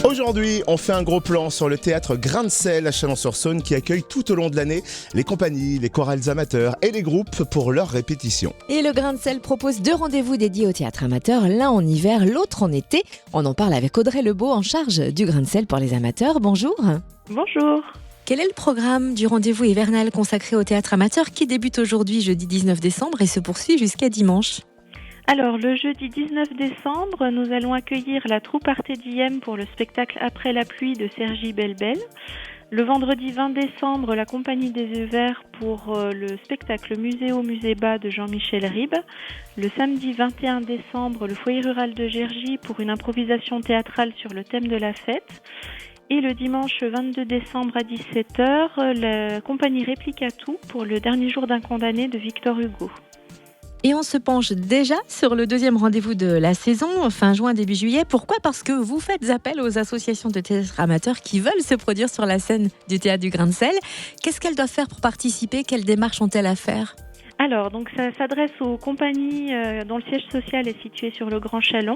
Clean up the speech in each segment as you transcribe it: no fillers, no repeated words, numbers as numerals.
Aujourd'hui, on fait un gros plan sur le théâtre Grain de Sel à Chalon-sur-Saône qui accueille tout au long de l'année les compagnies, les chorales amateurs et les groupes pour leurs répétitions. Et le Grain de Sel propose 2 rendez-vous dédiés au théâtre amateur, l'un en hiver, l'autre en été. On en parle avec Audrey Lebeau en charge du Grain de Sel pour les amateurs. Bonjour. Bonjour. Quel est le programme du rendez-vous hivernal consacré au théâtre amateur qui débute aujourd'hui, jeudi 19 décembre, et se poursuit jusqu'à dimanche ? Alors, le jeudi 19 décembre, nous allons accueillir la troupe Arte Diem pour le spectacle Après la pluie de Sergi Belbel. Le vendredi 20 décembre, la Compagnie des Yeux Verts pour le spectacle Muséo Musée Bas de Jean-Michel Ribes. Le samedi 21 décembre, le Foyer Rural de Gergy pour une improvisation théâtrale sur le thème de la fête. Et le dimanche 22 décembre à 17h, la Compagnie Réplicatou pour le dernier jour d'un condamné de Victor Hugo. Et on se penche déjà sur le deuxième rendez-vous de la saison, fin juin, début juillet. Pourquoi ? Parce que vous faites appel aux associations de théâtre amateurs qui veulent se produire sur la scène du théâtre du Grain de Sel. Qu'est-ce qu'elles doivent faire pour participer ? Quelles démarches ont-elles à faire ? Alors, donc ça s'adresse aux compagnies dont le siège social est situé sur le Grand Chalon.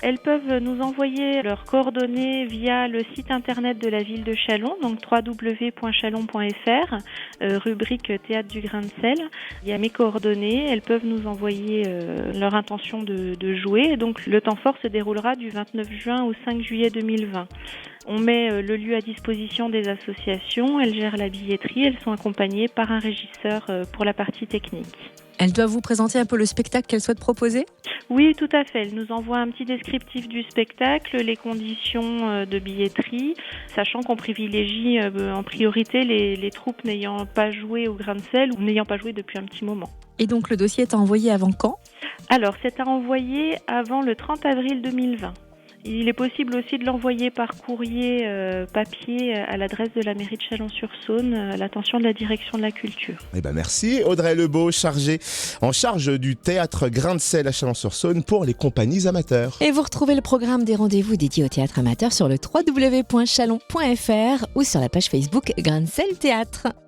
Elles peuvent nous envoyer leurs coordonnées via le site internet de la ville de Chalon, donc www.chalon.fr, rubrique Théâtre du Grain de Sel. Il y a mes coordonnées, elles peuvent nous envoyer leur intention de jouer. Donc le temps fort se déroulera du 29 juin au 5 juillet 2020. On met le lieu à disposition des associations, elles gèrent la billetterie, elles sont accompagnées par un régisseur pour la partie technique. Elles doivent vous présenter un peu le spectacle qu'elles souhaitent proposer ? Oui, tout à fait. Elles nous envoient un petit descriptif du spectacle, les conditions de billetterie, sachant qu'on privilégie en priorité les troupes n'ayant pas joué au Grain de Sel ou n'ayant pas joué depuis un petit moment. Et donc le dossier est envoyé avant quand ? Alors, c'est à envoyer avant le 30 avril 2020. Il est possible aussi de l'envoyer par courrier papier à l'adresse de la mairie de Chalon-sur-Saône, à l'attention de la direction de la culture. Merci Audrey Lebeau, en charge du théâtre Grain de Sel à Chalon-sur-Saône pour les compagnies amateurs. Et vous retrouvez le programme des rendez-vous dédiés au théâtre amateur sur le www.chalon.fr ou sur la page Facebook Grain de Sel Théâtre.